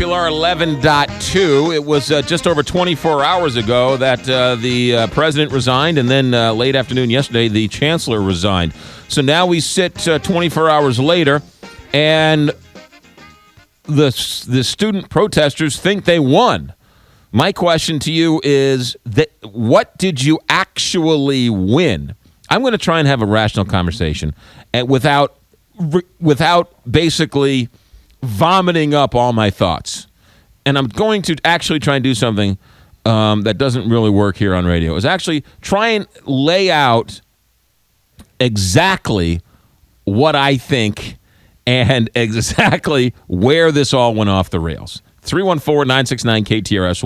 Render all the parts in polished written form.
WPLR 11.2. It was just over 24 hours ago that the president resigned, and then late afternoon yesterday, the chancellor resigned. So now we sit 24 hours later, and the student protesters think they won. My question to you is, what did you actually win? I'm going to try and have a rational conversation and without basically vomiting up all my thoughts. And I'm going to actually try and do something that doesn't really work here on radio, is actually try and lay out exactly what I think and exactly where this all went off the rails. 314-969-KTRS,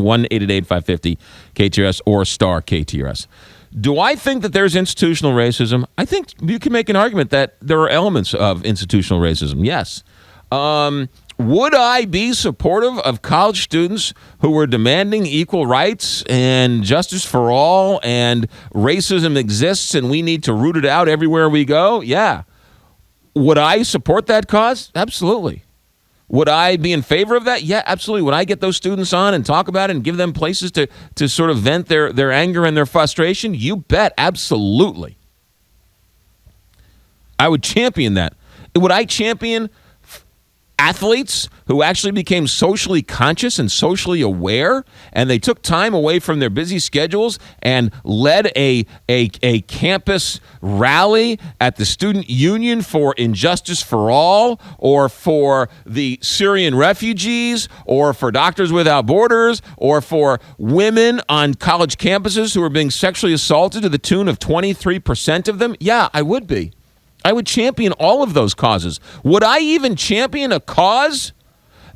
1-888-550-KTRS, or star KTRS. Do I think that there's institutional racism? I think you can make an argument that there are elements of institutional racism, yes. Would I be supportive of college students who were demanding equal rights and justice for all, and racism exists and we need to root it out everywhere we go? Yeah. Would I support that cause? Absolutely. Would I be in favor of that? Yeah, absolutely. Would I get those students on and talk about it and give them places to sort of vent their anger and their frustration? You bet. Absolutely. I would champion that. Would I champion athletes who actually became socially conscious and socially aware, and they took time away from their busy schedules and led a campus rally at the student union for injustice for all, or for the Syrian refugees, or for Doctors Without Borders, or for women on college campuses who are being sexually assaulted to the tune of 23% of them? Yeah, I would be. I would champion all of those causes. Would I even champion a cause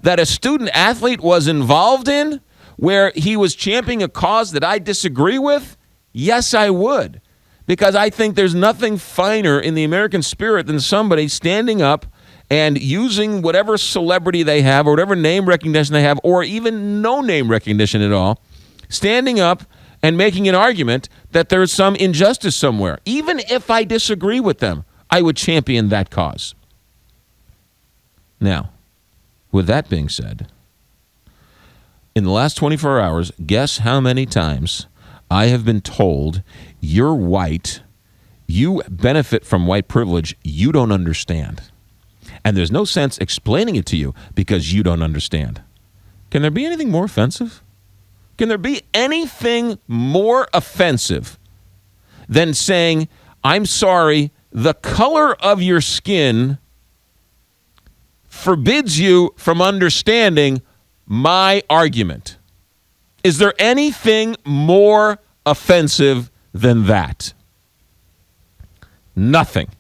that a student athlete was involved in, where he was championing a cause that I disagree with? Yes, I would. Because I think there's nothing finer in the American spirit than somebody standing up and using whatever celebrity they have, or whatever name recognition they have, or even no name recognition at all, standing up and making an argument that there's some injustice somewhere. Even if I disagree with them, I would champion that cause. Now, with that being said, in the last 24 hours, guess how many times I have been told, you're white, you benefit from white privilege, you don't understand. And there's no sense explaining it to you because you don't understand. Can there be anything more offensive? Can there be anything more offensive than saying, I'm sorry, the color of your skin forbids you from understanding my argument? Is there anything more offensive than that? Nothing.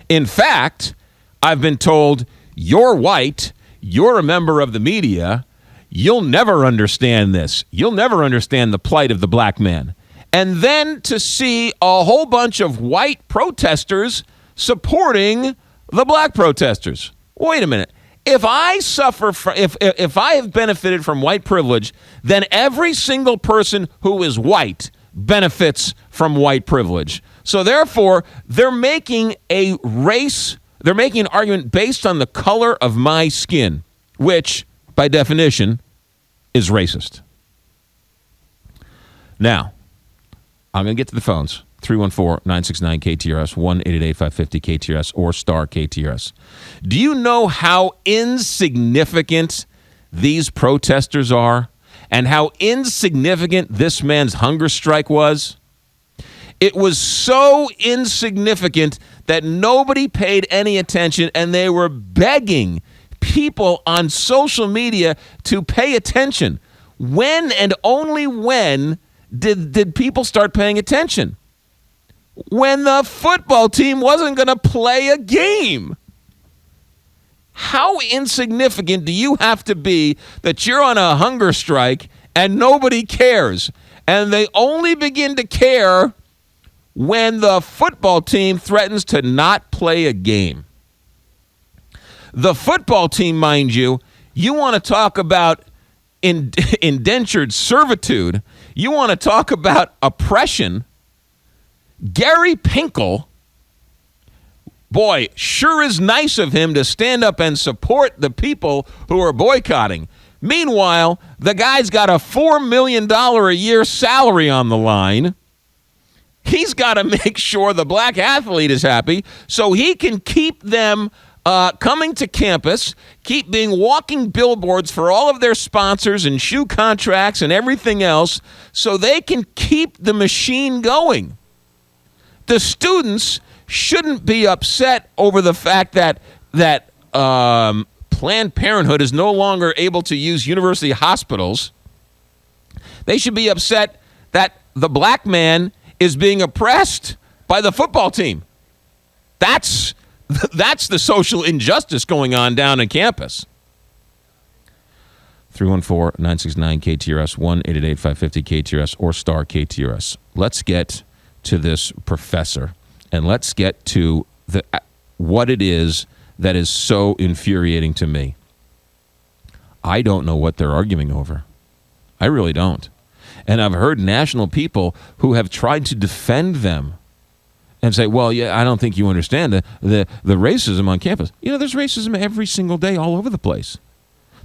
In fact, I've been told, you're white, you're a member of the media, you'll never understand this. You'll never understand the plight of the black man. And then to see a whole bunch of white protesters supporting the black protesters. Wait a minute. If I suffer from, if I have benefited from white privilege, then every single person who is white benefits from white privilege. So therefore, they're making an argument based on the color of my skin, which by definition is racist. Now, I'm going to get to the phones. 314-969-KTRS, 1-888-550-KTRS, or star KTRS. Do you know how insignificant these protesters are, and how insignificant this man's hunger strike was? It was so insignificant that nobody paid any attention, and they were begging people on social media to pay attention. When and only when did people start paying attention? When the football team wasn't going to play a game. How insignificant do you have to be that you're on a hunger strike and nobody cares? And they only begin to care when the football team threatens to not play a game. The football team, mind you, you want to talk about indentured servitude. You want to talk about oppression. Gary Pinkel, boy, sure is nice of him to stand up and support the people who are boycotting. Meanwhile, the guy's got a $4 million a year salary on the line. He's got to make sure the black athlete is happy so he can keep them coming to campus, keep being walking billboards for all of their sponsors and shoe contracts and everything else so they can keep the machine going. The students shouldn't be upset over the fact that Planned Parenthood is no longer able to use university hospitals. They should be upset that the black man is being oppressed by the football team. That's the social injustice going on down on campus. 314-969-KTRS, 1-888-550-KTRS, or star KTRS. Let's get to this professor, and let's get to what it is that is so infuriating to me. I don't know what they're arguing over. I really don't. And I've heard national people who have tried to defend them and say, well, yeah, I don't think you understand the racism on campus. You know, there's racism every single day all over the place.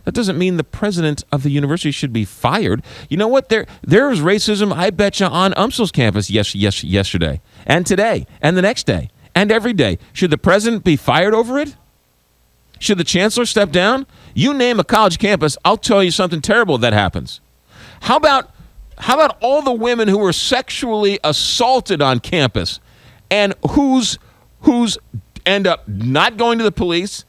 That doesn't mean the president of the university should be fired. You know what? There's racism, I bet you, on UMSL's campus yesterday and today and the next day and every day. Should the president be fired over it? Should the chancellor step down? You name a college campus, I'll tell you something terrible that happens. How about all the women who were sexually assaulted on campus and who's end up not going to the police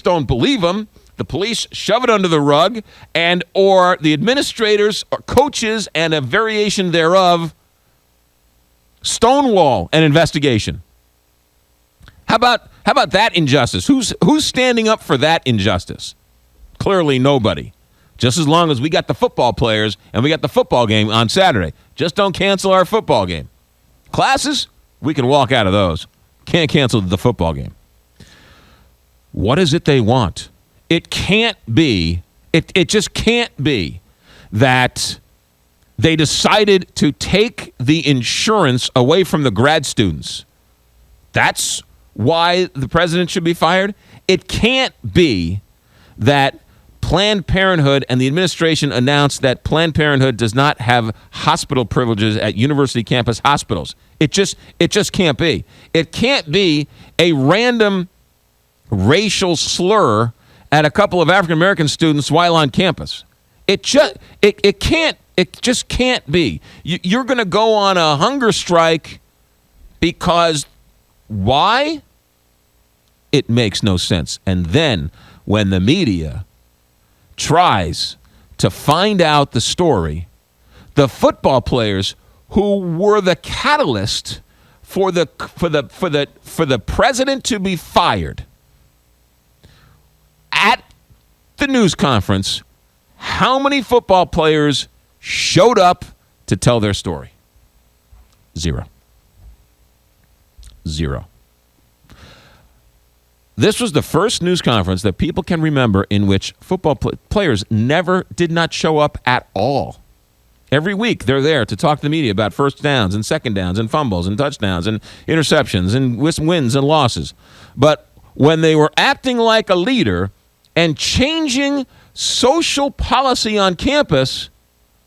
don't believe them, the police shove it under the rug, and or the administrators or coaches and a variation thereof stonewall an investigation. How about that injustice? Who's standing up for that injustice? Clearly nobody. Just as long as we got the football players and we got the football game on Saturday. Just don't cancel our football game. Classes, we can walk out of those. Can't cancel the football game. What is it they want? It can't be, it just can't be that they decided to take the insurance away from the grad students. That's why the president should be fired. It can't be that Planned Parenthood and the administration announced that Planned Parenthood does not have hospital privileges at university campus hospitals. It just can't be. It can't be a random racial slur at a couple of African American students while on campus. It just can't be. You're going to go on a hunger strike because why? It makes no sense. And then when the media tries to find out the story, the football players who were the catalyst for the president to be fired at the news conference, how many football players showed up to tell their story? Zero. This was the first news conference that people can remember in which football players did not show up at all. Every week they're there to talk to the media about first downs and second downs and fumbles and touchdowns and interceptions and wins and losses. But when they were acting like a leader and changing social policy on campus,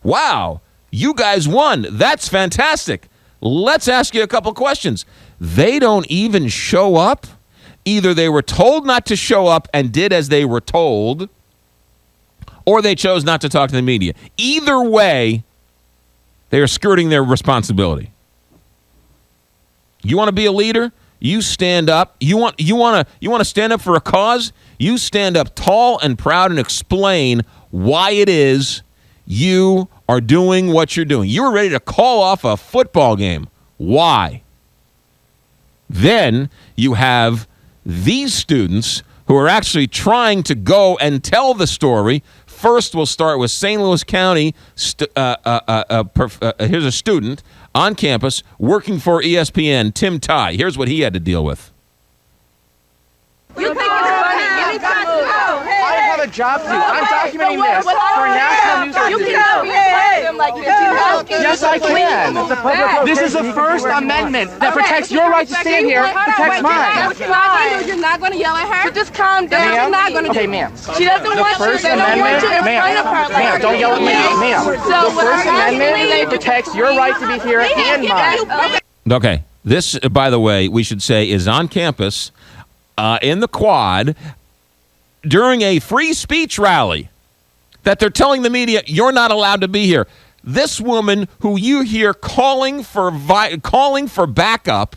wow, you guys won. That's fantastic. Let's ask you a couple questions. They don't even show up. Either they were told not to show up and did as they were told, or they chose not to talk to the media. Either way, they are skirting their responsibility. You want to be a leader? You stand up. You want to stand up for a cause? You stand up tall and proud and explain why it is you are doing what you're doing. You were ready to call off a football game. Why? Then you have these students who are actually trying to go and tell the story. First, we'll start with St. Louis County. Here's a student on campus working for ESPN, Tim Tye. Here's what he had to deal with. You think it's funny? You need to go. I have a job to do. I'm documenting this for national news. You can go. like this. You have to. Yes, I can. This is a First Amendment that protects your right to stand here, protects mine. You're not going to yell at her. So just calm down. You're not going to. Okay, ma'am. She doesn't want you. They don't want you in front of her. Ma'am, don't yell at me, ma'am. So The First Amendment protects your right to be here and mine. Okay. This, by the way, we should say is on campus in the quad during a free speech rally that they're telling the media, you're not allowed to be here. This woman who you hear calling for backup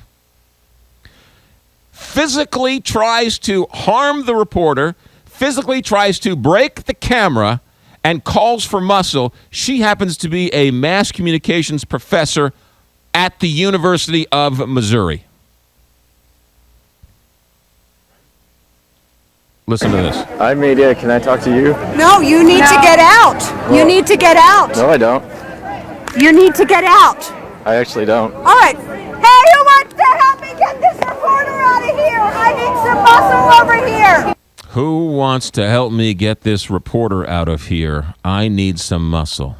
physically tries to harm the reporter, physically tries to break the camera, and calls for muscle. She happens to be a mass communications professor at the University of Missouri. Listen to this. Hi, media. Can I talk to you? No, you need to get out. You need to get out. No, I don't. You need to get out. I actually don't. All right. Hey, who wants to help me get this reporter out of here? I need some muscle over here. Who wants to help me get this reporter out of here? I need some muscle.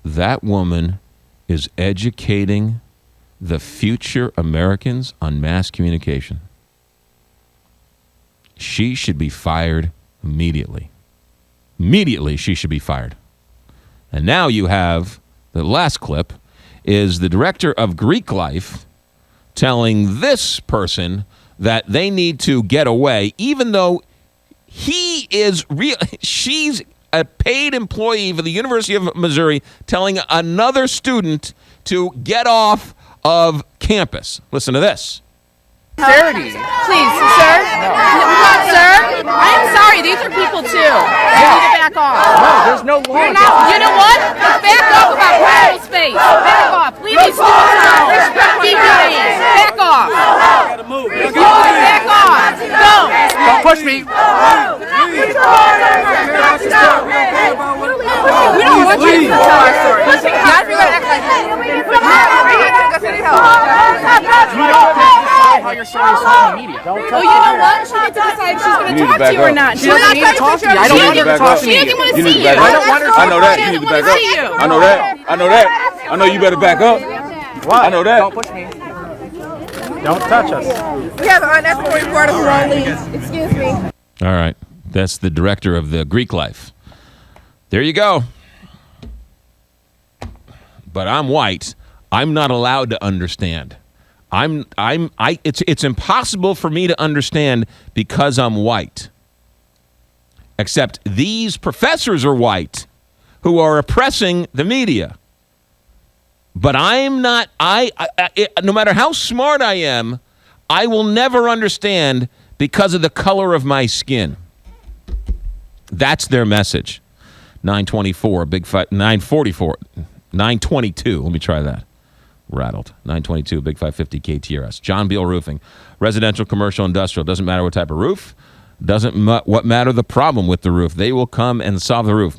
That woman is educating the future Americans on mass communication. She should be fired immediately. Immediately, she should be fired. And now you have, the last clip, is the director of Greek life telling this person that they need to get away, even though she's a paid employee for the University of Missouri telling another student to get off of campus. Listen to this. Sincerity. Please, sir. Sir, I am sorry. These are people too. You need to back off. No, there's no law. You know what? Let's back off about personal space. Back off. Leave these students alone. Keep your hands. Back off. Back off. Go. Don't push me. We don't want you to tell our story. Not everyone act like that. How your story is told in the media. Don't Well, you know what? She needs to decide if she's going to talk to you or not. She doesn't need to talk to me. I don't want her to talk to me. She doesn't want to see you. I don't want her to I know that. She You need doesn't to want back to up. see you. I know that. I know that. I know you better back up. What? I know that. Don't push me. Don't touch us. We have an unethical reporter who won't leave. Excuse me. All right. That's the director of the Greek life. There you go. But I'm white. I'm not allowed to understand. It's impossible for me to understand because I'm white. Except these professors are white who are oppressing the media. But I'm not, no matter how smart I am, I will never understand because of the color of my skin. That's their message. 924, big fight, 944, 922. Let me try that. Rattled. 922, big 550 KTRS. John Beal Roofing. Residential, commercial, industrial. Doesn't matter what type of roof. Doesn't what matter the problem with the roof. They will come and solve the roof.